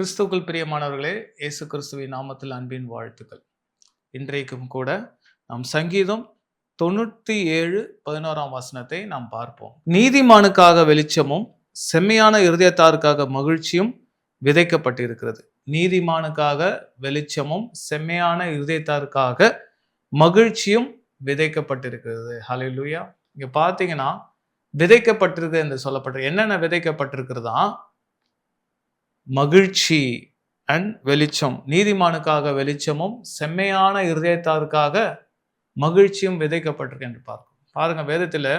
கிறிஸ்துவுக்குள் பிரியமானவர்களே, இயேசு கிறிஸ்துவின் நாமத்தில் அன்பின் வாழ்த்துக்கள். இன்றைக்கும் கூட நாம் சங்கீதம் 97:11 நாம் பார்ப்போம். நீதிமானுக்காக வெளிச்சமும் செம்மையான இருதயத்தாருக்காக மகிழ்ச்சியும் விதைக்கப்பட்டிருக்கிறது. நீதிமானுக்காக வெளிச்சமும் செம்மையான இருதயத்தாருக்காக மகிழ்ச்சியும் விதைக்கப்பட்டிருக்கிறது. ஹல்லேலூயா. இங்க பார்த்தீங்கன்னா விதைக்கப்பட்டிருக்கு என்று சொல்லப்பட்டிருக்கு. என்னென்ன விதைக்கப்பட்டிருக்கிறதா? மகிழ்ச்சி அண்ட் வெளிச்சம். நீதிமானுக்காக வெளிச்சமும் செம்மையான இருதயத்தாருக்காக மகிழ்ச்சியும் விதைக்கப்பட்டிருக்கு என்று பார்க்கும். பாருங்க, வேதத்தில்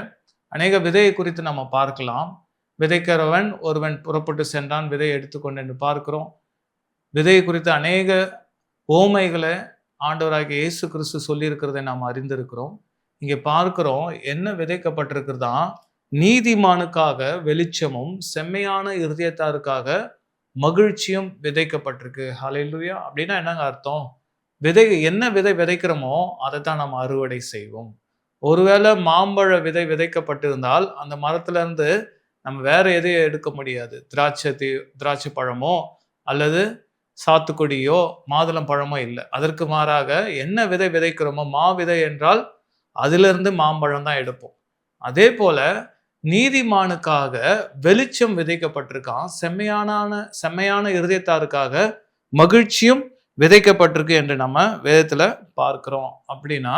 அநேக விதையை குறித்து நம்ம பார்க்கலாம். விதைக்கிறவன் ஒருவன் புறப்பட்டு சென்றான், விதையை எடுத்துக்கொண்டு என்று பார்க்கிறோம். விதையை குறித்து அநேக ஓமைகளை ஆண்டவராகிய இயேசு கிறிஸ்து சொல்லியிருக்கிறதை நாம் அறிந்திருக்கிறோம். இங்கே பார்க்கிறோம், என்ன விதைக்கப்பட்டிருக்கிறதா? நீதிமானுக்காக வெளிச்சமும் செம்மையான இருதயத்தாருக்காக மகிழ்ச்சியும் விதைக்கப்பட்டிருக்கு. ஹல்லேலூயா. அப்படின்னா என்னங்க அர்த்தம்? என்ன விதை விதைக்கிறோமோ அதை தான் நம்ம அறுவடை செய்வோம். ஒருவேளை மாம்பழ விதை விதைக்கப்பட்டிருந்தால் அந்த மரத்துல இருந்து நம்ம வேற எதையும் எடுக்க முடியாது. திராட்சை பழமோ அல்லது சாத்துக்குடியோ மாதுளம் பழமோ இல்லை. அதற்கு மாறாக என்ன விதை விதைக்கிறோமோ, மா விதை என்றால் அதிலிருந்து மாம்பழம் தான் எடுப்போம். அதே போல நீதிமானுக்காக வெளிச்சம் விதைக்கப்பட்டிருக்கான், செம்மையான இருதயத்தாருக்காக மகிழ்ச்சியும் விதைக்கப்பட்டிருக்கு என்று நம்ம வேதத்துல பார்க்கிறோம். அப்படின்னா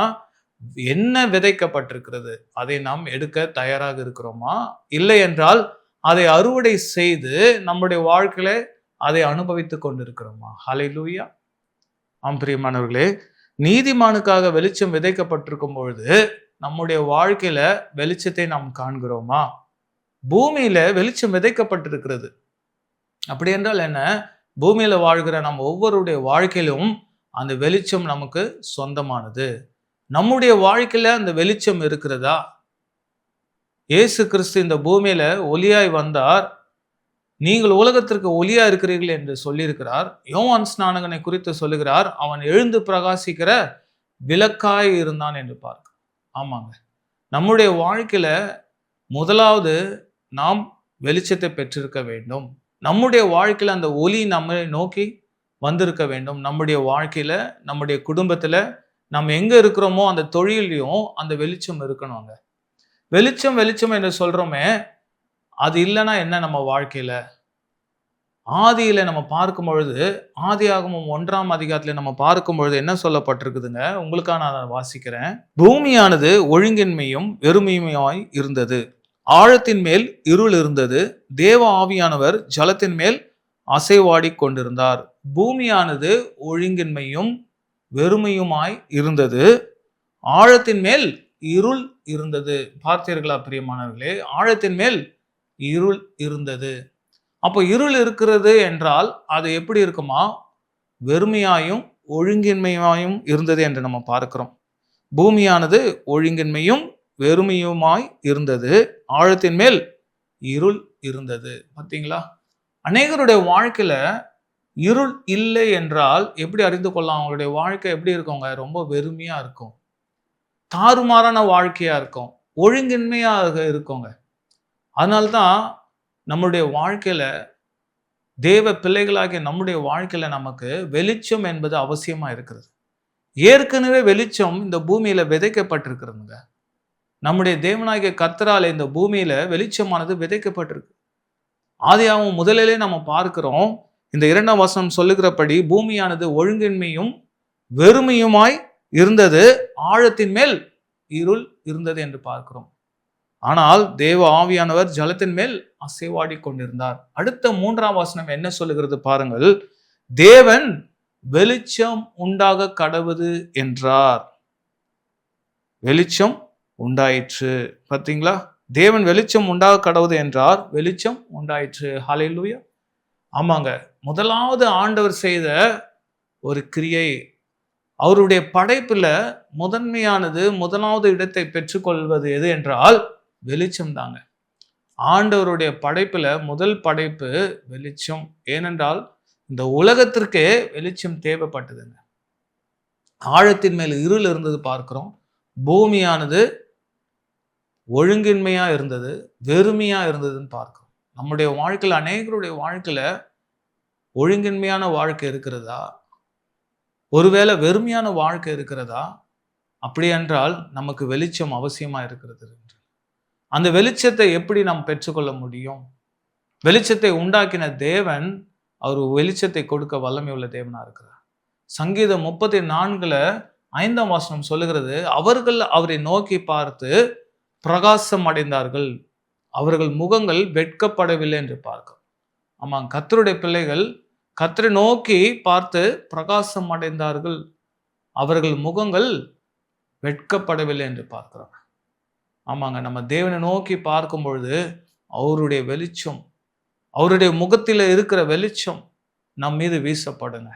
என்ன விதைக்கப்பட்டிருக்கிறது? அதை நாம் எடுக்க தயாராக இருக்கிறோமா? இல்லை என்றால் அதை அறுவடை செய்து நம்முடைய வாழ்க்கையில அதை அனுபவித்துக் கொண்டிருக்கிறோமா? ஹல்லேலூயா. ஆம் பிரியமானவர்களே, நீதிமானுக்காக வெளிச்சம் விதைக்கப்பட்டிருக்கும் பொழுது நம்முடைய வாழ்க்கையில வெளிச்சத்தை நாம் காண்கிறோமா? பூமியில வெளிச்சம் விதைக்கப்பட்டிருக்கிறது. அப்படி என்றால் என்ன? பூமியில வாழ்கிற நம்ம ஒவ்வொருடைய வாழ்க்கையிலும் அந்த வெளிச்சம் நமக்கு சொந்தமானது. நம்முடைய வாழ்க்கையில அந்த வெளிச்சம் இருக்கிறதா? இயேசு கிறிஸ்து இந்த பூமியில ஒளியாய் வந்தார். நீங்கள் உலகத்திற்கு ஒளியா இருக்கிறீர்கள் என்று சொல்லியிருக்கிறார். யோவான் ஸ்நானகனை குறித்து சொல்லுகிறார், அவன் எழுந்து பிரகாசிக்கிற விளக்காய் இருந்தான் என்று பார்க்க. ஆமாங்க, நம்முடைய வாழ்க்கையில முதலாவது நாம் வெளிச்சத்தை பெற்றிருக்க வேண்டும். நம்முடைய வாழ்க்கையில அந்த ஒளி நம்மை நோக்கி வந்திருக்க வேண்டும். நம்முடைய வாழ்க்கையில, நம்முடைய குடும்பத்துல, நம்ம எங்க இருக்கிறோமோ அந்த தொழிலையும் அந்த வெளிச்சம் இருக்கணுங்க. வெளிச்சம் வெளிச்சம் என்று சொல்றோமே, அது இல்லைன்னா என்ன நம்ம வாழ்க்கையில? ஆதியில நம்ம பார்க்கும் பொழுது, ஆதியாகமம் 1ஆம் அதிகாரத்துல நம்ம பார்க்கும் பொழுது என்ன சொல்லப்பட்டிருக்குதுங்க? உங்களுக்காக நான் வாசிக்கிறேன். பூமியானது ஒழுங்கின்மையும் வெறுமையுமாய் இருந்தது. ஆழத்தின் மேல் இருள் இருந்தது. தேவ ஆவியானவர் ஜலத்தின் மேல் அசைவாடி கொண்டிருந்தார். பூமியானது ஒழுங்கின்மையும் வெறுமையுமாய் இருந்தது. ஆழத்தின் மேல் இருள் இருந்தது. பார்த்தீர்களா பிரியமானவர்களே? ஆழத்தின் மேல் இருள் இருந்தது. அப்போ இருள் இருக்கிறது என்றால் அது எப்படி இருக்குமா? வெறுமையாயும் ஒழுங்கின்மையாயும் இருந்தது என்று நம்ம பார்க்கிறோம். பூமியானது ஒழுங்கின்மையும் வெறுமையுமாய் இருந்தது. ஆழத்தின் மேல் இருள் இருந்தது. பார்த்தீங்களா? அநேகருடைய வாழ்க்கையில இருள் இல்லை என்றால் எப்படி அறிந்து கொள்ளலாம்? அவங்களுடைய வாழ்க்கை எப்படி இருக்குங்க? ரொம்ப வெறுமையா இருக்கும், தாறுமாறான வாழ்க்கையா இருக்கும், ஒழுங்கின்மையாக இருக்குங்க. அதனால்தான் நம்முடைய வாழ்க்கையில, தேவ பிள்ளைகளாகிய நம்முடைய வாழ்க்கையில நமக்கு வெளிச்சம் என்பது அவசியமா இருக்கிறது. ஏற்கனவே வெளிச்சம் இந்த பூமியில விதைக்கப்பட்டிருக்கிறதுங்க. நம்முடைய தேவனாகிய கர்த்தராலே இந்த பூமியில வெளிச்சமானது விதைக்கப்பட்டிருக்கு. ஆதியாகமம் முதலிலே நம்ம பார்க்கிறோம், இந்த 2ஆம் வசனம் சொல்லுகிறபடி பூமியானது ஒழுங்கின்மையும் வெறுமையுமாய் இருந்தது, ஆழத்தின் மேல் இருள் இருந்தது என்று பார்க்கிறோம். ஆனால் தேவ ஆவியானவர் ஜலத்தின் மேல் அசைவாடி கொண்டிருந்தார். அடுத்த 3ஆம் வசனம் என்ன சொல்லுகிறது பாருங்கள். தேவன் வெளிச்சம் உண்டாக கடவுது என்றார். வெளிச்சம் உண்டாயிற்று. பார்த்தீங்களா? தேவன் வெளிச்சம் உண்டாக கடவுது என்றார், வெளிச்சம் உண்டாயிற்று. ஹல்லேலூயா. ஆமாங்க, முதலாவது ஆண்டவர் செய்த ஒரு கிரியை, அவருடைய படைப்புல முதன்மையானது, முதலாவது இடத்தை பெற்றுக்கொள்வது எது என்றால் வெளிச்சம் தாங்க. ஆண்டவருடைய படைப்புல முதல் படைப்பு வெளிச்சம். ஏனென்றால் இந்த உலகத்திற்கே வெளிச்சம் தேவைப்பட்டதுங்க. ஆழத்தின் மேல் இருள் இருந்தது பார்க்கிறோம். பூமியானது ஒழுங்கின்மையா இருந்தது, வெறுமையா இருந்ததுன்னு பார்க்கிறோம். நம்முடைய வாழ்க்கையில, அநேகருடைய வாழ்க்கையில ஒழுங்கின்மையான வாழ்க்கை இருக்கிறதா? ஒருவேளை வெறுமையான வாழ்க்கை இருக்கிறதா? அப்படி என்றால் நமக்கு வெளிச்சம் அவசியமா இருக்கிறது. அந்த வெளிச்சத்தை எப்படி நாம் பெற்றுக்கொள்ள முடியும்? வெளிச்சத்தை உண்டாக்கின தேவன், அவர் வெளிச்சத்தை கொடுக்க வல்லமை உள்ள தேவனா இருக்கிறார். சங்கீதம் 34 5ஆம் வசனம் சொல்லுகிறது, அவர்கள் அவரை நோக்கி பார்த்து பிரகாசம் அடைந்தார்கள், அவர்கள் முகங்கள் வெட்கப்படவில்லை என்று பார்க்கிறோம். ஆமாம், கர்த்தருடைய பிள்ளைகள் கர்த்தரை நோக்கி பார்த்து பிரகாசம் அடைந்தார்கள், அவர்கள் முகங்கள் வெட்கப்படவில்லை என்று பார்க்கிறோம். ஆமாங்க, நம்ம தேவனை நோக்கி பார்க்கும் பொழுது அவருடைய வெளிச்சம், அவருடைய முகத்தில் இருக்கிற வெளிச்சம் நம் மீது வீசப்படுங்க.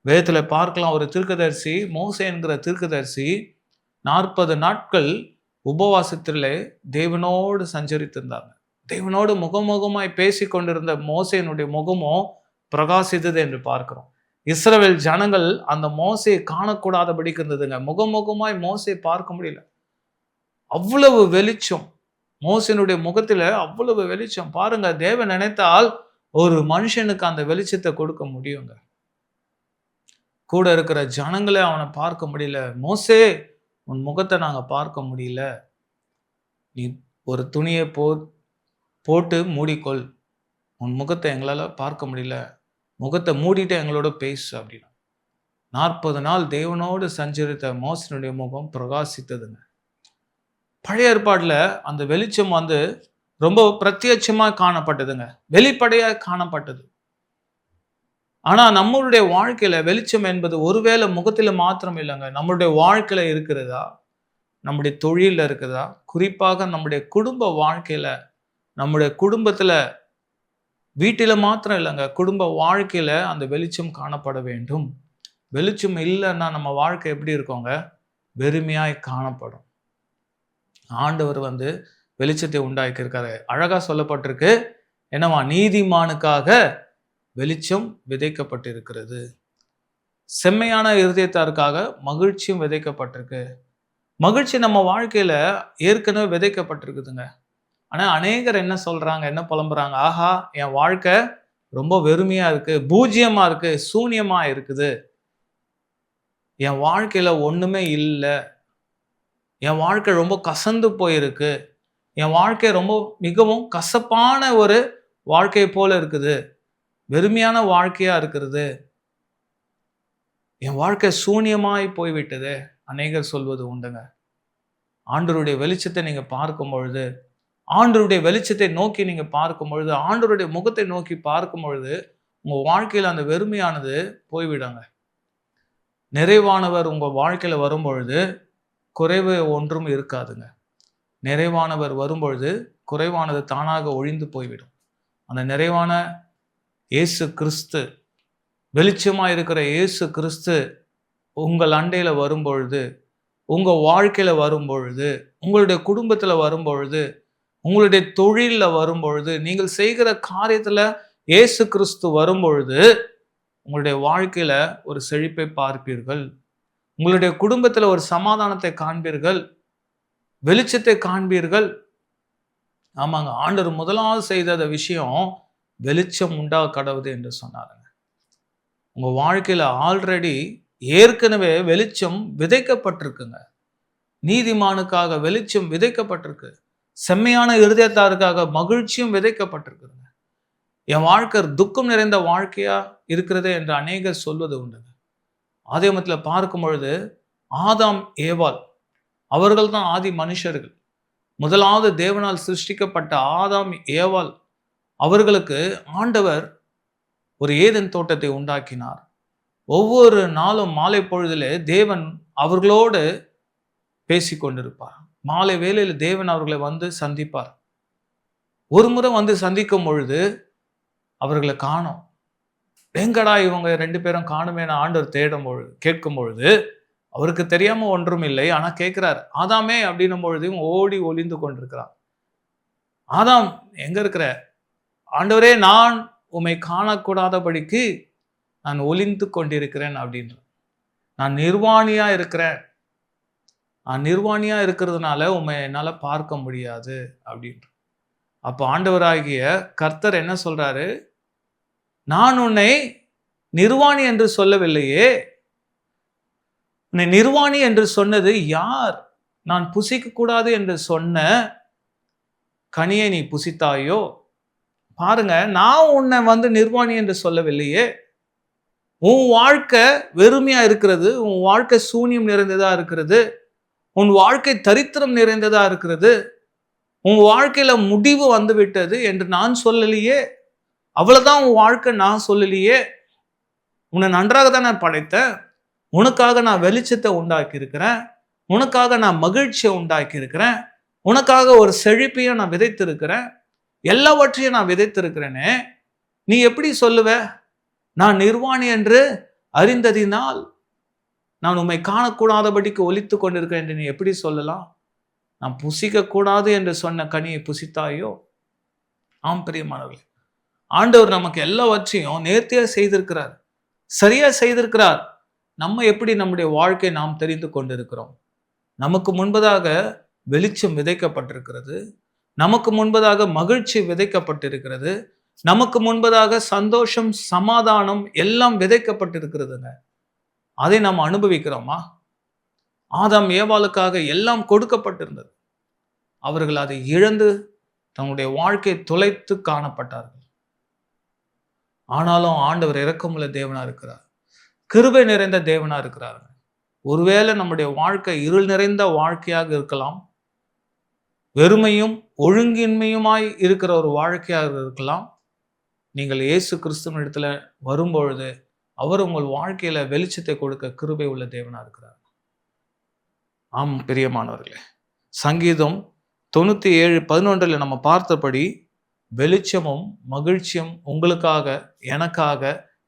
வேதத்துல பார்க்கலாம், ஒரு தீர்க்கதரிசி, மோசே என்கிற தீர்க்கதரிசி 40 நாட்கள் உபவாசத்திலே தேவனோடு சஞ்சரித்திருந்தாங்க. தேவனோடு முகமுகமாய் பேசி கொண்டிருந்த மோசேனுடைய முகமோ பிரகாசித்தது என்று பார்க்கிறோம். இஸ்ரவேல் ஜனங்கள் அந்த மோசையை காணக்கூடாதபடிக்கு இருந்ததுங்க. முகமுகமாய் மோசையை பார்க்க முடியல. அவ்வளவு வெளிச்சம் மோசேனுடைய முகத்துல, அவ்வளவு வெளிச்சம். பாருங்க, தேவன் நினைத்தால் ஒரு மனுஷனுக்கு அந்த வெளிச்சத்தை கொடுக்க முடியுங்க. கூட இருக்கிற ஜனங்களே அவனை பார்க்க முடியல. மோசே, உன் முகத்தை நாங்க பார்க்க முடியல, நீ ஒரு துணியை போட்டு மூடிக்கொள், உன் முகத்தை எங்களால பார்க்க முடியல, முகத்தை மூடிட்டு எங்களோட பேசு அப்படின்னா. 40 நாள் தேவனோடு சஞ்சரித்த மோசனுடைய முகம் பிரகாசித்ததுங்க. பழைய ஏற்பாடுல அந்த வெளிச்சம் ரொம்ப பிரத்யட்சமா காணப்பட்டதுங்க, வெளிப்படையா காணப்பட்டது. ஆனா நம்மளுடைய வாழ்க்கையில வெளிச்சம் என்பது ஒருவேளை முகத்துல மாத்திரம் இல்லைங்க, நம்மளுடைய வாழ்க்கையில இருக்கிறதா, நம்முடைய தொழில இருக்குதா, குறிப்பாக நம்முடைய குடும்ப வாழ்க்கையில, நம்முடைய குடும்பத்துல, வீட்டில மாத்திரம் இல்லைங்க, குடும்ப வாழ்க்கையில அந்த வெளிச்சம் காணப்பட வேண்டும். வெளிச்சம் இல்லைன்னா நம்ம வாழ்க்கை எப்படி இருக்கோங்க? வெறுமையாய் காணப்படும். ஆண்டவர் வெளிச்சத்தை உண்டாக்கி இருக்காரு. அழகா சொல்லப்பட்டிருக்கு, என்னவா? நீதிமானுக்காக வெளிச்சம் விதைக்கப்பட்டிருக்கிறது, செம்மையான இருதயத்தாருக்காக மகிழ்ச்சியும் விதைக்கப்பட்டிருக்கு. மகிழ்ச்சி நம்ம வாழ்க்கையில ஏற்கனவே விதைக்கப்பட்டிருக்குதுங்க. ஆனா அநேகர் என்ன சொல்றாங்க, என்ன புலம்புறாங்க? ஆஹா, என் வாழ்க்கை ரொம்ப வெறுமையா இருக்கு, பூஜ்யமா இருக்கு, சூன்யமா இருக்குது, என் வாழ்க்கையில ஒண்ணுமே இல்லை, என் வாழ்க்கை ரொம்ப கசந்து போயிருக்கு, என் வாழ்க்கை ரொம்ப மிகவும் கசப்பான ஒரு வாழ்க்கை போல இருக்குது, வெறுமையான வாழ்க்கையா இருக்கிறது, என் வாழ்க்கை சூன்யமாய் போய்விட்டது அநேகர் சொல்வது உண்டுங்க. ஆண்டவருடைய வெளிச்சத்தை நீங்க பார்க்கும் பொழுது, ஆண்டவருடைய வெளிச்சத்தை நோக்கி நீங்க பார்க்கும் பொழுது, ஆண்டவருடைய முகத்தை நோக்கி பார்க்கும் பொழுது உங்க வாழ்க்கையில அந்த வெறுமையானது போய்விடுங்க. நிறைவானவர் உங்க வாழ்க்கையில வரும்பொழுது குறைவு ஒன்றும் இருக்காதுங்க. நிறைவானவர் வரும்பொழுது குறைவானது தானாக ஒழிந்து போய்விடும். அந்த நிறைவான இயேசு கிறிஸ்து, வெளிச்சமா இருக்கிற இயேசு கிறிஸ்து உங்கள் அண்டையில வரும்பொழுது, உங்க வாழ்க்கையில வரும்பொழுது, உங்களுடைய குடும்பத்துல வரும்பொழுது, உங்களுடைய தொழில வரும்பொழுது, நீங்கள் செய்கிற காரியத்துல இயேசு கிறிஸ்து வரும்பொழுது உங்களுடைய வாழ்க்கையில ஒரு செழிப்பை பார்ப்பீர்கள், உங்களுடைய குடும்பத்துல ஒரு சமாதானத்தை காண்பீர்கள், வெளிச்சத்தை காண்பீர்கள். ஆமாங்க, ஆண்டவர் முதலாவது செய்த விஷயம் வெளிச்சம் உண்டா கடவுது என்று சொன்னாருங்க. உங்க வாழ்க்கையில ஆல்ரெடி ஏற்கனவே வெளிச்சம் விதைக்கப்பட்டிருக்குங்க. நீதிமானுக்காக வெளிச்சம் விதைக்கப்பட்டிருக்கு, செம்மையான இருதயத்தாருக்காக மகிழ்ச்சியும் விதைக்கப்பட்டிருக்குங்க. என் வாழ்க்கை துக்கம் நிறைந்த வாழ்க்கையா இருக்கிறது என்று அநேகர் சொல்வது உண்டு. ஆதியாகமத்துல பார்க்கும் பொழுது ஆதாம் ஏவாள் அவர்கள் தான் ஆதி மனுஷர்கள். முதலாவது தேவனால் சிருஷ்டிக்கப்பட்ட ஆதாம் ஏவாள் அவர்களுக்கு ஆண்டவர் ஒரு ஏதேன் தோட்டத்தை உண்டாக்கினார். ஒவ்வொரு நாளும் மாலை பொழுதிலே தேவன் அவர்களோடு பேசிக்கொண்டிருப்பார். மாலை வேளையில் தேவன் அவர்களை சந்திப்பார். ஒரு முறை சந்திக்கும் பொழுது அவர்களை காணோம். எங்கடா இவங்க 2 பேரும் காணுமே ஆண்டவர் கேட்கும் பொழுது அவருக்கு தெரியாம ஒன்றும் இல்லை. ஆனா கேட்கிறார், ஆதாமே அப்படின்னும் பொழுது ஓடி ஒளிந்து கொண்டிருக்கிறார். ஆதாம் எங்க இருக்கிற? ஆண்டவரே, நான் உம்மை காணக்கூடாதபடிக்கு நான் ஒளிந்து கொண்டிருக்கிறேன் அப்படின்ற. நான் நிர்வாணியா இருக்கிறேன், நான் நிர்வாணியா இருக்கிறதுனால உம்மை என்னால பார்க்க முடியாது அப்படின்ற. அப்போ ஆண்டவராகிய கர்த்தர் என்ன சொல்றாரு? நான் உன்னை நிர்வாணி என்று சொல்லவில்லையே. உன்னை நிர்வாணி என்று சொன்னது யார்? நான் புசிக்க கூடாது என்று சொன்ன கனியை நீ புசித்தாயோ? பாருங்க, நான் உன்னை நிர்வாணி என்று சொல்லவில்லையே. உன் வாழ்க்கை வெறுமையா இருக்கிறது, உன் வாழ்க்கை சூன்யம் நிறைந்ததா இருக்கிறது, உன் வாழ்க்கை தரித்திரம் நிறைந்ததா இருக்கிறது, உன் வாழ்க்கையில முடிவு வந்து விட்டது என்று நான் சொல்லலையே. அவ்வளவுதான் உன் வாழ்க்கை நான் சொல்லலையே. உன்னை நன்றாக தான் நான் படைத்தேன். உனக்காக நான் வெளிச்சத்தை உண்டாக்கி இருக்கிறேன். உனக்காக நான் மகிழ்ச்சியை உண்டாக்கி இருக்கிறேன். உனக்காக ஒரு செழிப்பையும் நான் விதைத்திருக்கிறேன். எல்லாவற்றையும் நான் விதைத்திருக்கிறேனே. நீ எப்படி சொல்லுவ? நான் நிர்வாணி என்று அறிந்ததினால் நான் உம்மை காணக்கூடாதபடிக்கு ஒலித்து கொண்டிருக்கிறேன் என்று நீ எப்படி சொல்லலாம்? நான் புசிக்க கூடாது என்று சொன்ன கனியை புசித்தாயோ? ஆம் பிரியமானவர்களே, ஆண்டவர் நமக்கு எல்லாவற்றையும் நேர்த்தியா செய்திருக்கிறார், சரியா செய்திருக்கிறார். நம்ம எப்படி நம்முடைய வாழ்க்கை நாம் தெரிந்து கொண்டிருக்கிறோம்? நமக்கு முன்பதாக வெளிச்சம் விதைக்கப்பட்டிருக்கிறது, நமக்கு முன்பதாக மகிழ்ச்சி விதைக்கப்பட்டிருக்கிறது, நமக்கு முன்பதாக சந்தோஷம், சமாதானம் எல்லாம் விதைக்கப்பட்டிருக்கிறதுங்க. அதை நாம் அனுபவிக்கிறோமா? ஆதாம் ஏவாளுக்காக எல்லாம் கொடுக்கப்பட்டிருந்தது. அவர்கள் அதை இழந்து தங்களுடைய வாழ்க்கையை தொலைத்து காணப்பட்டார்கள். ஆனாலும் ஆண்டவர் இரக்கமுள்ள தேவனா இருக்கிறார், கிருபை நிறைந்த தேவனா இருக்கிறார். ஒருவேளை நம்முடைய வாழ்க்கை இருள் நிறைந்த வாழ்க்கையாக இருக்கலாம், வெறுமையும் ஒழுங்கின்மையுமாய் இருக்கிற ஒரு வாழ்க்கையாக இருக்கலாம். நீங்கள் இயேசு கிறிஸ்துவின் இடத்துல வரும்பொழுது அவர் உங்கள் வாழ்க்கையில வெளிச்சத்தை கொடுக்க கிருபை உள்ள தேவனா இருக்கிறார். ஆம் பிரியமானவர்களே, சங்கீதம் 97:11 நம்ம பார்த்தபடி வெளிச்சமும் மகிழ்ச்சியும் உங்களுக்காக எனக்காக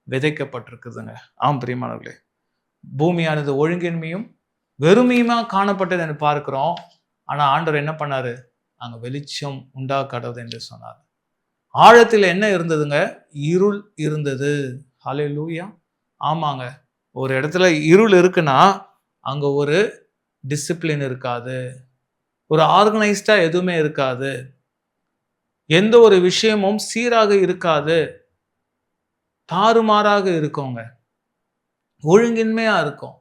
விதைக்கப்பட்டிருக்குதுங்க. ஆம் பிரியமானவர்களே, பூமியானது ஒழுங்கின்மையும் வெறுமையுமா காணப்பட்டது என்று பார்க்கிறோம். ஆனா ஆண்டவர் என்ன பண்ணாரு? அங்க வெளிச்சம் உண்டாக்கடவுது என்று சொன்னார். ஆழத்தில் என்ன இருந்ததுங்க? இருள் இருந்தது. ஹல்லேலூயா. ஆமாங்க, ஒரு இடத்துல இருள் இருக்குன்னா அங்க ஒரு டிசிப்ளின் இருக்காது, ஒரு ஆர்கனைஸ்டா எதுவுமே இருக்காது, எந்த ஒரு விஷயமும் சீராக இருக்காது, தாறுமாறாக இருக்குங்க, ஒழுங்கின்மையா இருக்கும்,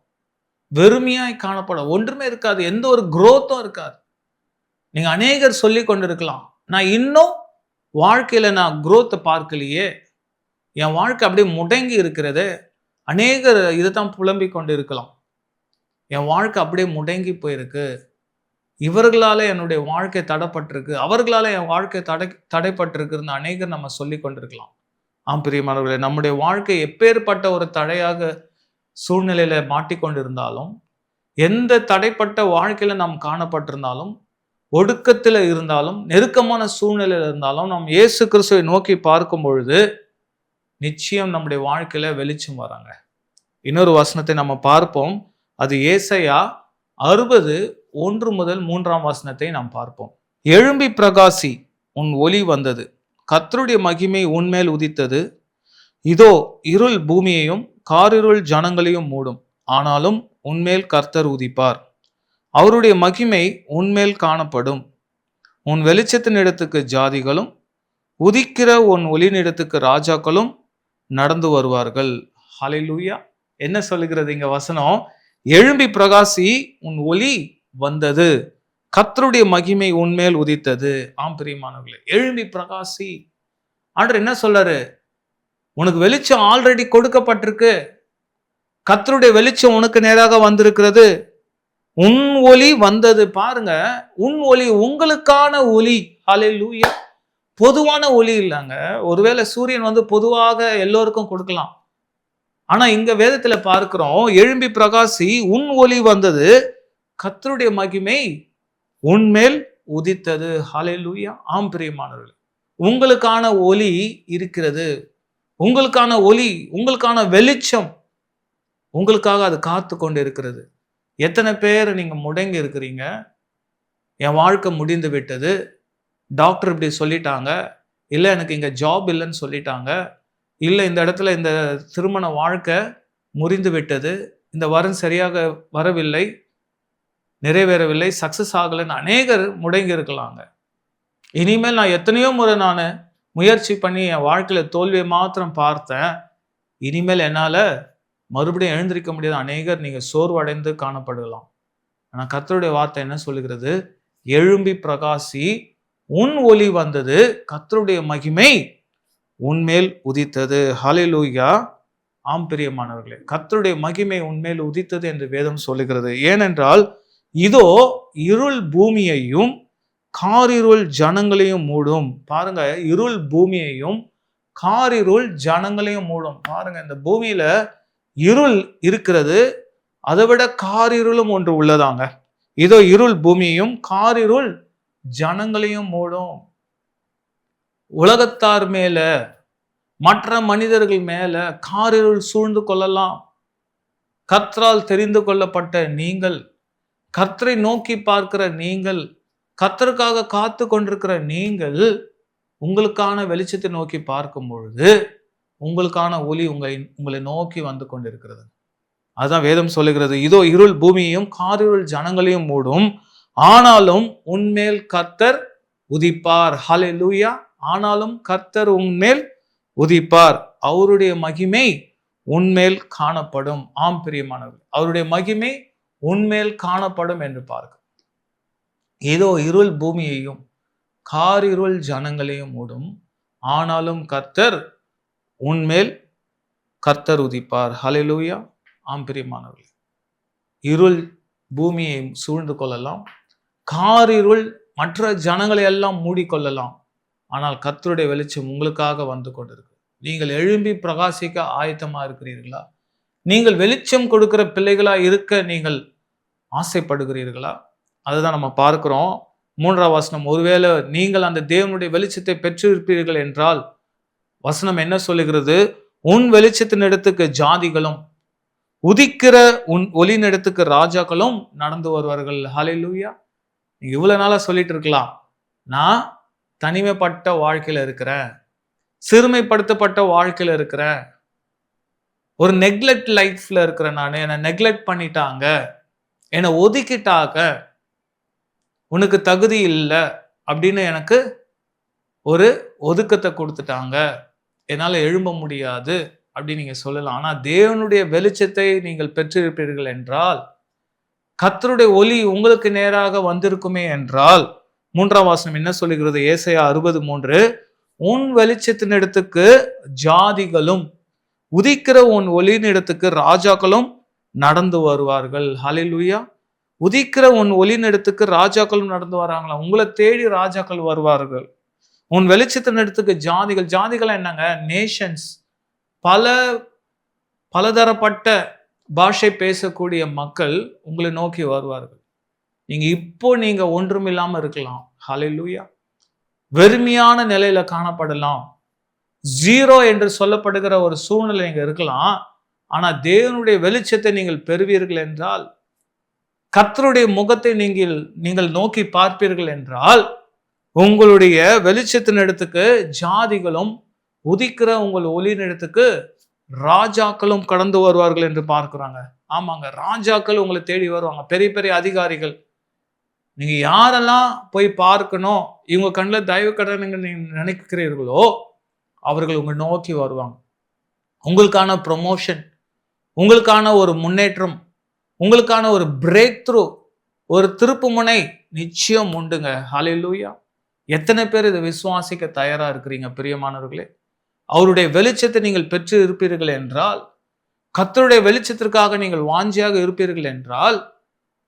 வெறுமையாய் காணப்படும், ஒன்றுமே இருக்காது, எந்த ஒரு குரோத்தும் இருக்காது. நீங்க அநேகர் சொல்லி கொண்டிருக்கலாம், நான் இன்னும் வாழ்க்கையில நான் குரோத்தை பார்க்கலையே, என் வாழ்க்கை அப்படியே முடங்கி இருக்கிறது. அநேகர் இதைத்தான் புலம்பிக் கொண்டு இருக்கலாம், என் வாழ்க்கை அப்படியே முடங்கி போயிருக்கு, இவர்களால என்னுடைய வாழ்க்கை தடைப்பட்டிருக்கு, அவர்களால என் வாழ்க்கை தடைப்பட்டிருக்குன்னு அநேகர் நம்ம சொல்லி கொண்டிருக்கலாம். ஆம் பிரியமானவர்களே, நம்முடைய வாழ்க்கை எப்பேற்பட்ட ஒரு தடையாக சூழ்நிலையில மாட்டிக்கொண்டிருந்தாலும், எந்த தடைப்பட்ட வாழ்க்கையில நாம் காணப்பட்டிருந்தாலும், ஒடுக்கத்துல இருந்தாலும், நெருக்கமான சூழ்நிலையில இருந்தாலும், நாம் இயேசு கிறிஸ்துவை நோக்கி பார்க்கும் பொழுது நிச்சயம் நம்முடைய வாழ்க்கையில வெளிச்சம் வராங்க. இன்னொரு வசனத்தை நம்ம பார்ப்போம். அது ஏசாயா 60:1-3 நாம் பார்ப்போம். எழும்பி பிரகாசி, உன் ஒளி வந்தது, கர்த்தருடைய மகிமை உன்மேல் உதித்தது. இதோ இருள் பூமியையும் காரிருள் ஜனங்களையும் மூடும், ஆனாலும் உன்மேல் கர்த்தர் உதிப்பார், அவருடைய மகிமை உன்மேல் காணப்படும். உன் வெளிச்சத்தின் இடத்துக்கு ஜாதிகளும் உதிக்கிற உன் ஒளிநிடத்துக்கு ராஜாக்களும் நடந்து வருவார்கள். ஹல்லேலூயா. என்ன சொல்லுகிறது இங்க வசனம்? எழும்பி பிரகாசி, உன் ஒளி வந்தது, கர்த்தருடைய மகிமை உன்மேல் உதித்தது. ஆம் பிரியமானவர்களே, எழும்பி பிரகாசி. ஆண்டவர் என்ன சொல்றாரு? உனக்கு வெளிச்சம் ஆல்ரெடி கொடுக்கப்பட்டிருக்கு, கர்த்தருடைய வெளிச்சம் உனக்கு நேராக வந்திருக்கிறது, உன் ஒளி வந்தது. பாருங்க, உன் ஒளி உங்களுக்கான ஒளி. ஹல்லேலூயா. பொதுவான ஒளி இல்லைங்க. ஒருவேளை சூரியன் பொதுவாக எல்லோருக்கும் கொடுக்கலாம். ஆனா இங்க வேதத்துல பார்க்கிறோம், எழும்பி பிரகாசி, உன் ஒளி வந்தது, கர்த்தருடைய மகிமை உன்மேல் உதித்தது. ஹல்லேலூயா. ஆம் பிரியமானவர்களே, உங்களுக்கான ஒளி இருக்கிறது, உங்களுக்கான ஒளி, உங்களுக்கான வெளிச்சம் உங்களுக்காக அது காத்து கொண்டு இருக்கிறது. எத்தனை பேர் நீங்க முடங்கி இருக்கிறீங்க? என் வாழ்க்கை முடிந்து விட்டது, டாக்டர் இப்படி சொல்லிட்டாங்க, இல்லை எனக்கு இங்க ஜாப் இல்லைன்னு சொல்லிட்டாங்க, இல்லை இந்த இடத்துல இந்த திருமண வாழ்க்கை முறிந்து விட்டது, இந்த வரன் சரியாக வரவில்லை, நிறைவேறவில்லை, சக்சஸ் ஆகலைன்னு அநேகர் முடங்கி இருக்கலாங்க. இனிமேல் நான் எத்தனையோ முறை நான் முயற்சி பண்ணி என் வாழ்க்கையில தோல்வியை மாத்திரம் பார்த்தேன், இனிமேல் என்னால மறுபடியும் எழுந்திருக்க முடியாத அநேகர் நீங்க சோர்வடைந்து காணப்படலாம். ஆனா கர்த்தருடைய வார்த்தை என்ன சொல்லுகிறது? எழும்பி பிரகாசி, உன் ஒளி வந்தது, கர்த்தருடைய மகிமை உன்மேல் உதித்தது. ஹல்லேலூயா. ஆம் பிரியமானவர்களே, கர்த்தருடைய மகிமை உன்மேல் உதித்தது என்று வேதம் சொல்லுகிறது. ஏனென்றால் இதோ இருள் பூமியையும் காரிருள் ஜனங்களையும் மூடும். பாருங்க, இருள் பூமியையும் காரிருள் ஜனங்களையும் மூடும். பாருங்க, இந்த பூமியில இருள் இருக்கிறது, அதை விட காரிருளும் ஒன்று உள்ளதாங்க. இதோ இருள் பூமியையும் காரிருள் ஜனங்களையும் மூடும். உலகத்தார் மேல, மற்ற மனிதர்கள் மேல காரிருள் சூழ்ந்து கொள்ளலாம். கர்த்தரால் தெரிந்து கொள்ளப்பட்ட நீங்கள், கர்த்தரை நோக்கி பார்க்கிற நீங்கள், கர்த்தருக்காக காத்து கொண்டிருக்கிற நீங்கள், உங்களுக்கான வெளிச்சத்தை நோக்கி பார்க்கும் பொழுது உங்களுக்கான ஒளி உங்களை நோக்கி வந்து கொண்டிருக்கிறது. அதுதான் வேதம் சொல்லுகிறது. இதோ இருள் பூமியையும் காரிருள் ஜனங்களையும் மூடும், ஆனாலும் உன்மேல் கர்த்தர் உதிப்பார். ஹல்லேலூயா. ஆனாலும் கர்த்தர் உன்மேல் உதிப்பார், அவருடைய மகிமை உன்மேல் காணப்படும். ஆம் பிரியமானவர்கள், அவருடைய மகிமை உன்மேல் காணப்படும் என்று பார்க்க. ஏதோ இருள் பூமியையும் காரிருள் ஜனங்களையும் மூடும், ஆனாலும் கர்த்தர் உன்மேல் கர்த்தர் உதிப்பார். ஹல்லேலூயா. ஆம் பிரியமானவர்களே, இருள் பூமியை சூழ்ந்து கொள்ளலாம், காரிருள் மற்ற ஜனங்களை எல்லாம் மூடிக்கொள்ளலாம், ஆனால் கர்த்தருடைய வெளிச்சம் உங்களுக்காக வந்து கொண்டிருக்கு. நீங்கள் எழும்பி பிரகாசிக்க ஆயத்தமா இருக்கிறீர்களா? நீங்கள் வெளிச்சம் கொடுக்கிற பிள்ளைகளா இருக்க நீங்கள் ஆசைப்படுகிறீர்களா? அதுதான் நம்ம பார்க்கிறோம். 3ஆம் வசனம், ஒருவேளை நீங்கள் அந்த தேவனுடைய வெளிச்சத்தை பெற்றிருப்பீர்கள் என்றால், வசனம் என்ன சொல்லுகிறது? உன் வெளிச்சத்தின் இடத்துக்கு ஜாதிகளும், உதிக்கிற உன் ஒளியின் இடத்துக்கு ராஜாக்களும் நடந்து வருவார்கள். ஹல்லேலூயா. நீங்க இவ்வளவு நாளா சொல்லிட்டு இருக்கலாம், நான் தனிமைப்பட்ட வாழ்க்கையில இருக்கிறேன், சிறுமைப்படுத்தப்பட்ட வாழ்க்கையில இருக்கிறேன், ஒரு நெக்லெக்ட் லைஃப்ல இருக்கிறேன், நான் என்னை நெக்லெக்ட் பண்ணிட்டாங்க, என்னை ஒதுக்கிட்டாங்க, உனக்கு தகுதி இல்லை அப்படின்னு எனக்கு ஒரு ஒதுக்கத்தை கொடுத்துட்டாங்க, என்னால எழும்ப முடியாது அப்படின்னு நீங்க சொல்லலாம். ஆனா தேவனுடைய வெளிச்சத்தை நீங்கள் பெற்றிருப்பீர்கள் என்றால், கர்த்தருடைய ஒளி உங்களுக்கு நேராக வந்திருக்குமே என்றால், 3ஆம் வசனம் என்ன சொல்லுகிறது? ஏசாயா 60:3, உன் வெளிச்சத்தின் இடத்துக்கு ஜாதிகளும், உதிக்கிற உன் ஒளியின் இடத்துக்கு ராஜாக்களும் நடந்து வருவார்கள். ஹல்லேலூயா. உதிக்கிற உன் ஒளியின் இடத்துக்கு ராஜாக்களும் நடந்து வராங்களா? உங்களை தேடி ராஜாக்கள் வருவார்கள். உன் வெளிச்சத்தின் இடத்துக்கு ஜாதிகள். ஜாதிகள் என்னங்க? நேஷன்ஸ். பலதரப்பட்ட பாஷை பேசக்கூடிய மக்கள் உங்களை நோக்கி வருவார்கள். நீங்க ஒன்றுமில்லாம இருக்கலாம். ஹல்லேலூயா. வெறுமையான நிலையில காணப்படலாம், ஜீரோ என்று சொல்லப்படுகிற ஒரு சூழ்நிலை நீங்க இருக்கலாம். ஆனா தேவனுடைய வெளிச்சத்தை நீங்கள் பெறுவீர்கள் என்றால், கர்த்தருடைய முகத்தை நீங்கள் நோக்கி பார்ப்பீர்கள் என்றால், உங்களுடைய வெளிச்சத்தின் இடத்துக்கு ஜாதிகளும், உதிக்கிற உங்கள் ஒளியின் இடத்துக்கு ராஜாக்களும் கடந்து வருவார்கள் என்று பார்க்கிறாங்க. ஆமாங்க, ராஜாக்கள் உங்களை தேடி வருவாங்க, பெரிய பெரிய அதிகாரிகள். நீங்க யாரெல்லாம் போய் பார்க்கணும், இவங்க கண்ணில் தயவு கடனுங்க நீங்க நினைக்கிறீர்களோ, அவர்கள் உங்களை நோக்கி வருவாங்க. உங்களுக்கான ப்ரொமோஷன், உங்களுக்கான ஒரு முன்னேற்றம், உங்களுக்கான ஒரு பிரேக் த்ரூ, ஒரு திருப்பு முனை நிச்சயம் உண்டுங்க. ஹல்லேலூயா. எத்தனை பேர் இதை விசுவாசிக்க தயாரா இருக்கிறீங்க பிரியமானவர்களே? அவருடைய வெளிச்சத்தை நீங்கள் பெற்று இருப்பீர்கள் என்றால், கர்த்தருடைய வெளிச்சத்திற்காக நீங்கள் வாஞ்சியாக இருப்பீர்கள் என்றால்,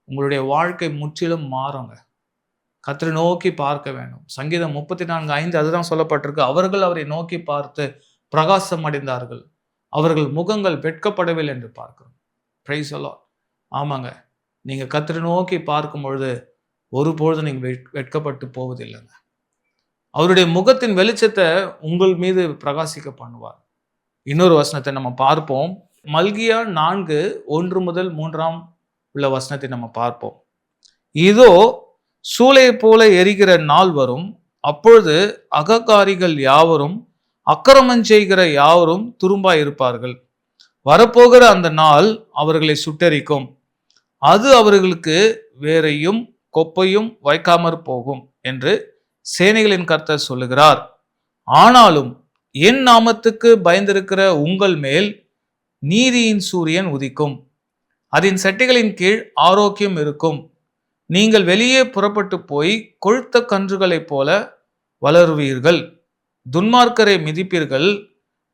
உங்களுடைய வாழ்க்கை முற்றிலும் மாறுங்க. கர்த்தரை நோக்கி பார்க்க வேண்டும். சங்கீதம் 34:5 அதுதான் சொல்லப்பட்டிருக்கு. அவர்கள் அவரை நோக்கி பார்த்து பிரகாசம் அடைந்தார்கள், அவர்கள் முகங்கள் வெட்கப்படவில்லை என்று பார்க்கிறோம். Praise the Lord. ஆமாங்க, நீங்க கர்த்தரை நோக்கி பார்க்கும் பொழுது ஒருபொழுதும் நீங்க வெட்கப்பட்டு போவதில்லைங்க. அவருடைய முகத்தின் வெளிச்சத்தை உங்கள் மீது பிரகாசிக்க பண்ணுவார். இன்னொரு வசனத்தை நம்ம பார்ப்போம். மல்கியா 4:1-3 உள்ள வசனத்தை நம்ம பார்ப்போம். இதோ சூளையை போல எரிகிற நாள் வரும், அப்பொழுது அகக்காரிகள் யாவரும், அக்கிரமம் செய்கிற யாவரும் துரும்பாய் இருப்பார்கள். வரப்போகிற அந்த நாள் அவர்களை சுட்டெரிக்கும், அது அவர்களுக்கு வேரையும் கொப்பையும் வைக்காமற் போகும் என்று சேனைகளின் கர்த்தர் சொல்லுகிறார். ஆனாலும் என் நாமத்துக்கு பயந்திருக்கிற உங்கள் மேல் நீதியின் சூரியன் உதிக்கும். அதன் செட்டைகளின் கீழ் ஆரோக்கியம் இருக்கும். நீங்கள் வெளியே புறப்பட்டு போய் கொழுத்த கன்றுகளைப் போல வளருவீர்கள். துன்மார்க்கரை மிதிப்பீர்கள்.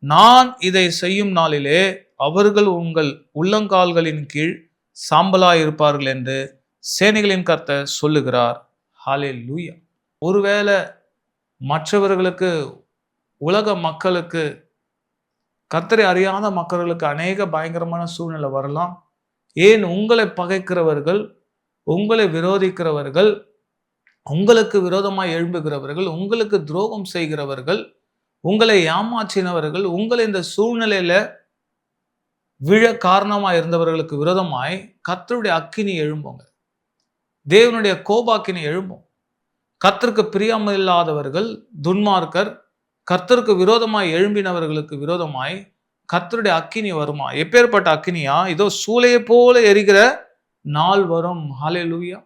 நான் இதை செய்யும் நாளிலே அவர்கள் உங்கள் உள்ளங்கால்களின் கீழ் சாம்பலாயிருப்பார்கள் என்று சேனைகளின் கர்த்தர் சொல்லுகிறார். ஹல்லேலூயா. ஒருவேளை மற்றவர்களுக்கு, உலக மக்களுக்கு, கர்த்தரை அறியாத மக்களுக்கு அநேக பயங்கரமான சூழ்நிலை வரலாம். ஏன் உங்களை பகைக்கிறவர்கள், உங்களை விரோதிக்கிறவர்கள், உங்களுக்கு விரோதமாய் எழும்புகிறவர்கள், உங்களுக்கு துரோகம் செய்கிறவர்கள், உங்களை ஏமாற்றினவர்கள், உங்களை இந்த சூழ்நிலையில விழ காரணமா இருந்தவர்களுக்கு விரோதமாய் கர்த்தருடைய அக்கினி எழும்புங்க. தேவனுடைய கோபாக்கினி எழும்பும். கர்த்தருக்கு பிரியமில்லாதவர்கள், துன்மார்க்கர், கர்த்தருக்கு விரோதமாய் எழும்பினவர்களுக்கு விரோதமாய் கர்த்தருடைய அக்கினி வருமா? எப்பேற்பட்ட அக்கினியா? இதோ சூளையை போல எரிகிற நாள் வரும். ஹல்லேலூயா.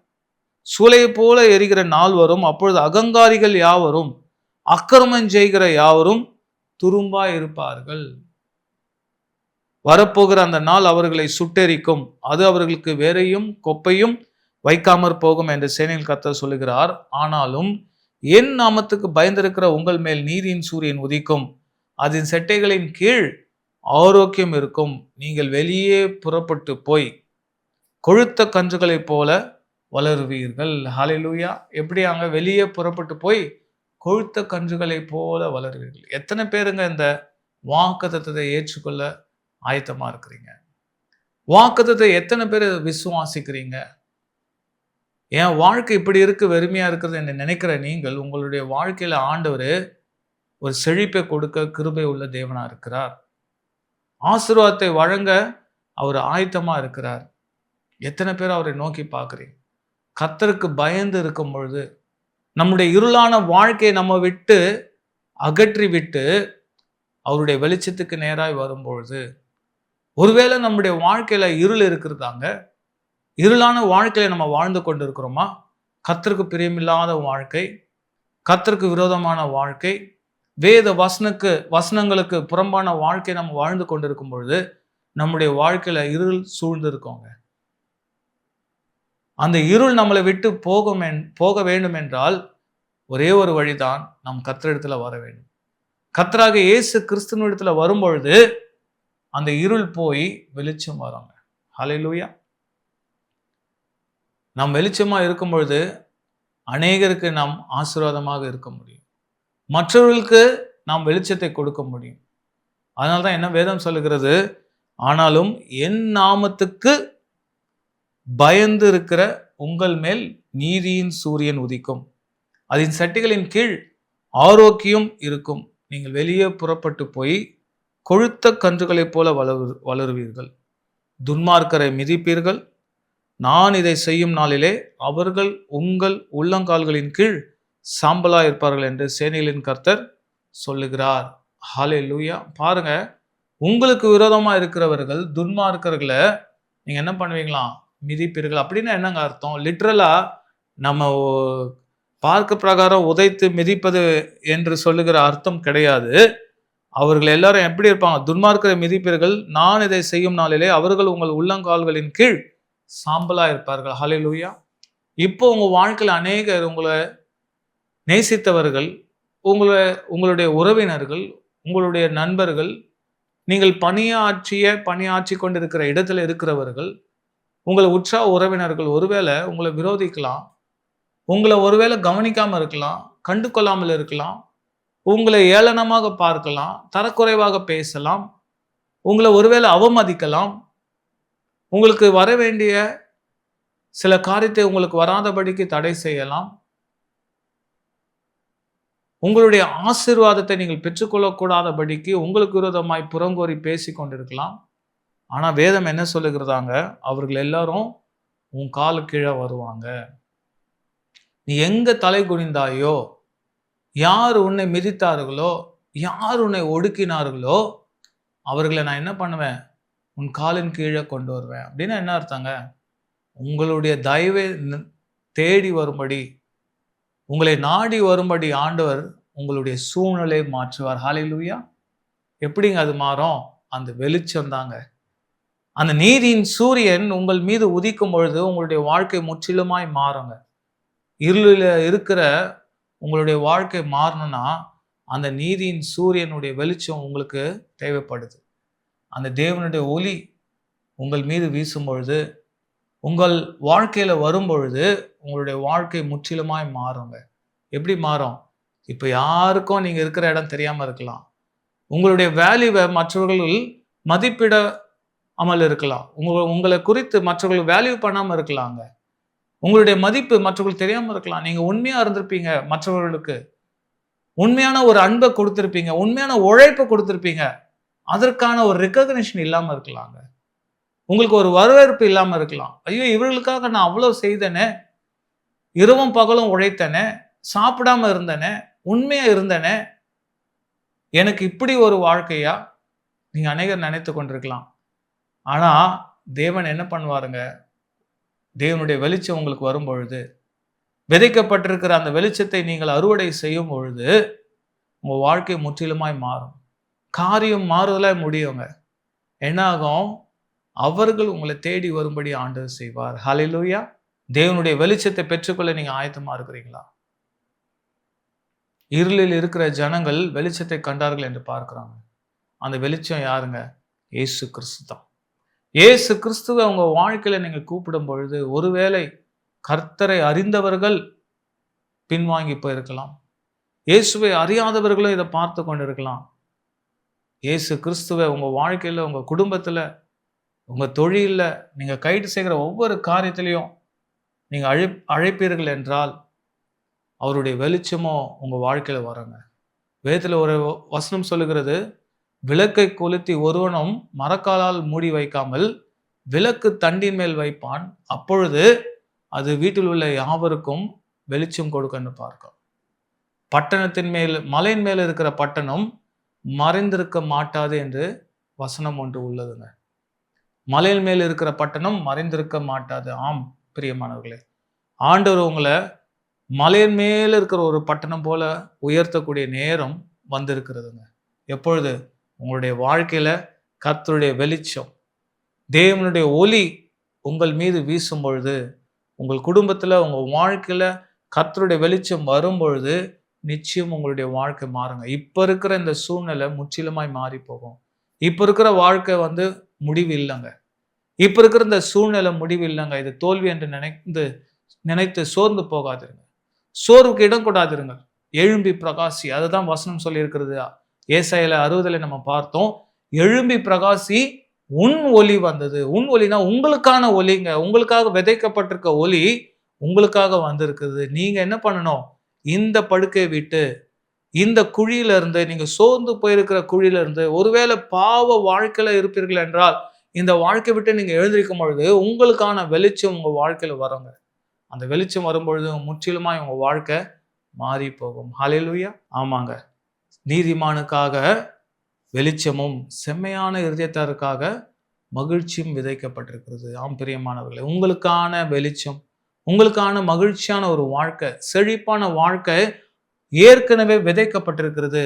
சூளையை போல எரிகிற நாள் வரும். அப்பொழுது அகங்காரிகள் யாவரும், அக்கிரமம் செய்கிற யாவரும் துரும்பா இருப்பார்கள். வரப்போகிற அந்த நாள் அவர்களை சுட்டெரிக்கும். அது அவர்களுக்கு வேறையும் கொப்பையும் வைக்காமற் போகும் என்று சேனையில் கர்த்தர் சொல்லுகிறார். ஆனாலும் என் நாமத்துக்கு பயந்திருக்கிற உங்கள் மேல் நீதியின் சூரியன் உதிக்கும். அதன் செட்டைகளின் கீழ் ஆரோக்கியம் இருக்கும். நீங்கள் வெளியே புறப்பட்டு போய் கொழுத்த கன்றுகளைப் போல வளருவீர்கள். ஹல்லேலூயா. எப்படி அங்க வெளியே புறப்பட்டு போய் கொழுத்த கன்றுகளைப் போல வளருவீர்கள். எத்தனை பேருங்க இந்த வாக்குத்தத்தத்தை ஏற்றுக்கொள்ள ஆயத்தமா இருக்கிறீங்க? வாக்குத்தத்தத்தை எத்தனை பேர் விசுவாசிக்கிறீங்க? என் வாழ்க்கை இப்படி இருக்கு, வெறுமையா இருக்கிறது என்று நினைக்கிற நீங்கள், உங்களுடைய வாழ்க்கையில ஆண்டவர் ஒரு செழிப்பை கொடுக்க கிருபை உள்ள தேவனா இருக்கிறார். ஆசீர்வாதத்தை வழங்க அவர் ஆயத்தமா இருக்கிறார். எத்தனை பேர் அவரை நோக்கி பார்க்குறீங்க? கர்த்தருக்கு பயந்து இருக்கும் பொழுது, நம்முடைய இருளான வாழ்க்கையை நம்ம விட்டு அகற்றி விட்டு அவருடைய வெளிச்சத்துக்கு நேராய் வரும்பொழுது, ஒருவேளை நம்முடைய வாழ்க்கையில இருள் இருக்கிறதாங்க, இருளான வாழ்க்கையில நம்ம வாழ்ந்து கொண்டு இருக்கிறோமா? கர்த்தருக்கு பிரியமில்லாத வாழ்க்கை, கர்த்தருக்கு விரோதமான வாழ்க்கை, வேத வசனங்களுக்கு புறம்பான வாழ்க்கை நம்ம வாழ்ந்து கொண்டிருக்கும் பொழுது நம்முடைய வாழ்க்கையில இருள் சூழ்ந்து இருக்கோங்க. அந்த இருள் நம்மளை விட்டு போக வேண்டும் என்றால் ஒரே ஒரு வழிதான், நம் கர்த்தரிடத்துல வர வேண்டும். கர்த்தராக இயேசு கிறிஸ்துவினிடத்துல வரும்பொழுது அந்த இருள் போய் வெளிச்சம் வராங்க. ஹல்லேலூயா. நாம் வெளிச்சமா இருக்கும் பொழுது அநேகருக்கு நாம் ஆசீர்வாதமாக இருக்க முடியும். மற்றவர்களுக்கு நாம் வெளிச்சத்தை கொடுக்க முடியும். அதனால்தான் என்ன வேதம் சொல்லுகிறது? ஆனாலும் என் நாமத்துக்கு பயந்து இருக்கிற உங்கள் மேல் நீதியின் சூரியன் உதிக்கும். அதன் சட்டிகளின் கீழ் ஆரோக்கியம் இருக்கும். நீங்கள் வெளியே புறப்பட்டு போய் கொழுத்த கன்றுகளைப் போல வளருவீர்கள். துன்மார்க்கரை மிதிப்பீர்கள். நான் இதை செய்யும் நாளிலே அவர்கள் உங்கள் உள்ளங்கால்களின் கீழ் சாம்பலா இருப்பார்கள் என்று சேனைகளின் கர்த்தர் சொல்லுகிறார். ஹல்லேலூயா. பாருங்க, உங்களுக்கு விரோதமா இருக்கிறவர்கள், துன்மார்க்கர்களை நீங்க என்ன பண்ணுவீங்களாம்? மிதிப்பீர்கள். அப்படின்னா என்னங்க அர்த்தம்? லிட்ரலா நம்ம பார்க்க பிரகாரம் உதைத்து மிதிப்பது என்று சொல்லுகிற அர்த்தம் கிடையாது. அவர்கள் எல்லாரும் எப்படி இருப்பாங்க? துன்மார்க்கரை மிதிப்பீர்கள். நான் இதை செய்யும் நாளிலே அவர்கள் உங்கள் உள்ளங்கால்களின் கீழ் சாம்பலா இருப்பார்கள். ஹல்லேலூயா. இப்போ உங்க வாழ்க்கையில் அநேகர், உங்களை நேசித்தவர்கள், உங்களுடைய உறவினர்கள், உங்களுடைய நண்பர்கள், நீங்கள் பணியாற்றி கொண்டிருக்கிற இடத்துல இருக்கிறவர்கள், உங்களை உற்சாக உறவினர்கள் ஒருவேளை உங்களை விரோதிக்கலாம், உங்களை ஒருவேளை கவனிக்காம இருக்கலாம், கண்டு கொள்ளாமல் இருக்கலாம், உங்களை ஏளனமாக பார்க்கலாம், தரக்குறைவாக பேசலாம், உங்களை ஒருவேளை அவமதிக்கலாம், உங்களுக்கு வர வேண்டிய சில காரியத்தை உங்களுக்கு வராதபடிக்கு தடை செய்யலாம், உங்களுடைய ஆசீர்வாதத்தை நீங்கள் பெற்றுக்கொள்ளக்கூடாதபடிக்கு உங்களுக்கு விரோதமாய் புறங்கோரி பேசி கொண்டிருக்கலாம். ஆனா வேதம் என்ன சொல்லுகிறதாங்க? அவர்கள் எல்லாரும் உன் காலு கீழே வருவாங்க. நீ எங்க தலை குனிந்தாயோ, யார் உன்னை மிதித்தார்களோ, யார் உன்னை ஒடுக்கினார்களோ, அவர்களை நான் என்ன பண்ணுவேன்? உன் காலின் கீழே கொண்டு வருவேன். அப்படின்னா என்ன அர்த்தங்க? உங்களுடைய தயவை தேடி வரும்படி, உங்களை நாடி வரும்படி ஆண்டவர் உங்களுடைய சூழ்நிலை மாற்றுவார். ஹல்லேலூயா. எப்படிங்க அது மாறும்? அந்த வெளிச்சம் தாங்க. அந்த நீதியின் சூரியன் உங்கள் மீது உதிக்கும் பொழுது உங்களுடைய வாழ்க்கை முற்றிலுமாய் மாறுங்க. இருளில இருக்கிற உங்களுடைய வாழ்க்கை மாறணும்னா, அந்த நீதியின் சூரியனுடைய வெளிச்சம் உங்களுக்கு தேவைப்படுது. அந்த தேவனுடைய ஒளி உங்கள் மீது வீசும் பொழுது, உங்கள் வாழ்க்கையில வரும்பொழுது, உங்களுடைய வாழ்க்கை முற்றிலுமாய் மாறுங்க. எப்படி மாறும்? இப்ப யாருக்கும் நீங்க இருக்கிற இடம் தெரியாம இருக்கலாம். உங்களுடைய வேல்யூவ மற்றவர்கள் மதிப்பிடாமல் இருக்கலாம். உங்கள குறித்து மற்றவர்கள் வேல்யூ பண்ணாம இருக்கலாங்க. உங்களுடைய மதிப்பு மற்றவர்களுக்கு தெரியாம இருக்கலாம். நீங்க உண்மையா இருந்திருப்பீங்க மற்றவர்களுக்கு. உண்மையான ஒரு அன்ப குடுத்திருப்பீங்க. உண்மையான உழைப்ப குடுத்திருப்பீங்க. அதற்கான ஒரு ரெகக்னிஷன் இல்லாம இருக்கலாங்க. உங்களுக்கு ஒரு வரவேற்பு இல்லாம இருக்கலாம். ஐயோ! இவர்களுக்காக நான் அவ்வளவு செய்தேனே! இரவும் பகலும் உழைத்தேனே! சாப்பிடாம இருந்தேனே! உண்மையா இருந்தேனே! எனக்கு இப்படி ஒரு வாழ்க்கையா? நீங்க அநேகர் நினைத்துக் கொண்டிருக்கலாம். ஆனா, தேவன் என்ன பண்ணுவாருங்க? தேவனுடைய வெளிச்சம் உங்களுக்கு வரும்பொழுது, விதைக்கப்பட்டிருக்கிற அந்த வெளிச்சத்தை நீங்கள் அறுவடை செய்யும் பொழுது, உங்க வாழ்க்கை முற்றிலுமாய் மாறும். காரியம் மாறுதலா முடியுங்க. என்ன ஆகும்? அவர்கள் உங்களை தேடி வரும்படி ஆண்டவர் செய்வார். ஹல்லேலூயா. தேவனுடைய வெளிச்சத்தை பெற்றுக்கொள்ள நீங்க ஆயத்தமா இருக்கிறீங்களா? இருளில் இருக்கிற ஜனங்கள் வெளிச்சத்தை கண்டார்கள் என்று பார்க்கிறாங்க. அந்த வெளிச்சம் யாருங்க? இயேசு கிறிஸ்து தான். இயேசு கிறிஸ்துவ உங்க வாழ்க்கையில நீங்க கூப்பிடும் பொழுது, ஒருவேளை கர்த்தரை அறிந்தவர்கள் பின்வாங்கி போயிருக்கலாம். இயேசுவை அறியாதவர்களும் இதை பார்த்து கொண்டிருக்கலாம். இயேசு கிறிஸ்துவ உங்க வாழ்க்கையில, உங்க குடும்பத்துல, உங்க தொழில்ல, நீங்க கைது செய்கிற ஒவ்வொரு காரியத்திலையும் நீங்க அழைப்பீர்கள் என்றால், அவருடைய வெளிச்சமும் உங்க வாழ்க்கையில வருங்க. வேதத்துல ஒரு வசனம் சொல்லுகிறது, விளக்கை கொளுத்தி ஒருவனும் மரக்காலால் மூடி வைக்காமல் விளக்கு தண்டின் மேல் வைப்பான். அப்பொழுது அது வீட்டில் உள்ள யாவருக்கும் வெளிச்சம் கொடுக்கன்னு பார்க்கும். பட்டணத்தின் மேல், மலையின் மேல் இருக்கிற பட்டணம் மறைந்திருக்க மாட்டாது என்று வசனம் ஒன்று உள்ளதுங்க. மலையின் மேல் இருக்கிற பட்டணம் மறைந்திருக்க மாட்டாது. ஆம் பிரியமானவர்களே, ஆண்டவர் உங்களை மலையின் மேல் இருக்கிற ஒரு பட்டணம் போல உயர்த்தக்கூடிய நேரம் வந்திருக்கிறதுங்க. எப்பொழுது? உங்களுடைய வாழ்க்கையில கர்த்தருடைய வெளிச்சம், தேவனுடைய ஒளி உங்கள் மீது வீசும் பொழுது, உங்கள் குடும்பத்துல, உங்க வாழ்க்கையில கர்த்தருடைய வெளிச்சம் வரும் பொழுது, நிச்சயம் உங்களுடைய வாழ்க்கை மாறுங்க. இப்ப இருக்கிற இந்த சூழ்நிலை முற்றிலுமாய் மாறி போகும். இப்ப இருக்கிற வாழ்க்கை முடிவு இல்லைங்க. இப்ப இருக்கிற இந்த சூழ்நிலை முடிவு இல்லைங்க. இது தோல்வி என்று நினைத்து சோர்ந்து போகாதிருங்க. சோர்வுக்கு இடம் கொடாதிருங்க. எழும்பி பிரகாசி. அதுதான் வசனம் சொல்லி இருக்கிறது. ஏசாயால 60 நம்ம பார்த்தோம். எழும்பி பிரகாசி, உன் ஒளி வந்தது. உன் ஒளினா உங்களுக்கான ஒளிங்க. உங்களுக்காக விதைக்கப்பட்டிருக்க ஒளி உங்களுக்காக வந்திருக்குது. நீங்க என்ன பண்ணணும்? இந்த படுக்கையை விட்டு, இந்த குழியில இருந்து, நீங்க சோர்ந்து போயிருக்கிற குழியில இருந்து, ஒருவேளை பாவ வாழ்க்கையில இருப்பீர்கள் என்றால், இந்த வாழ்க்கை விட்டு நீங்க எழுந்திருக்கும் பொழுது உங்களுக்கான வெளிச்சம் உங்க வாழ்க்கையில வருங்க. அந்த வெளிச்சம் வரும்பொழுது முற்றிலுமாய் உங்க வாழ்க்கை மாறி போகும். ஹல்லேலூயா. ஆமாங்க. நீதிமானுக்காக வெளிச்சமும் செம்மையான இருதயத்தாருக்காக மகிழ்ச்சியும் விதைக்கப்பட்டிருக்கிறது. ஆம் பிரியமானவர்களே, உங்களுக்கான வெளிச்சம், உங்களுக்கான மகிழ்ச்சியான ஒரு வாழ்க்கை, செழிப்பான வாழ்க்கை ஏற்கனவே விதைக்கப்பட்டிருக்கிறது.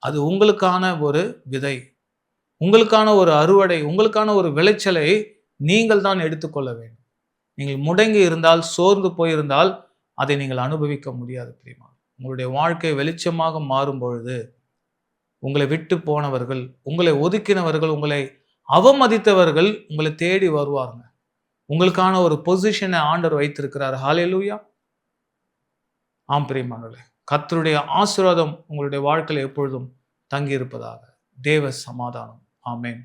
அது உங்களுக்கான ஒரு விதை, உங்களுக்கான ஒரு அறுவடை, உங்களுக்கான ஒரு விளைச்சலை நீங்கள் தான் எடுத்துக்கொள்ள வேண்டும். நீங்கள் முடங்கி இருந்தால், சோர்ந்து போயிருந்தால் அதை நீங்கள் அனுபவிக்க முடியாது பிரியமா. உங்களுடைய வாழ்க்கை வெளிச்சமாக மாறும் பொழுது, உங்களை விட்டு போனவர்கள், உங்களை ஒதுக்கினவர்கள், உங்களை அவமதித்தவர்கள் உங்களை தேடி வருவாங்க. உங்களுக்கான ஒரு பொசிஷனை ஆண்டவர் வைத்திருக்கிறார். ஹல்லேலூயா. ஆம் பிரியமானவர்களே, கர்த்தருடைய ஆசீர்வாதம் உங்களுடைய வாழ்க்கையில் எப்பொழுதும் தங்கி இருப்பதாக. தேவ சமாதானம். ஆமென்.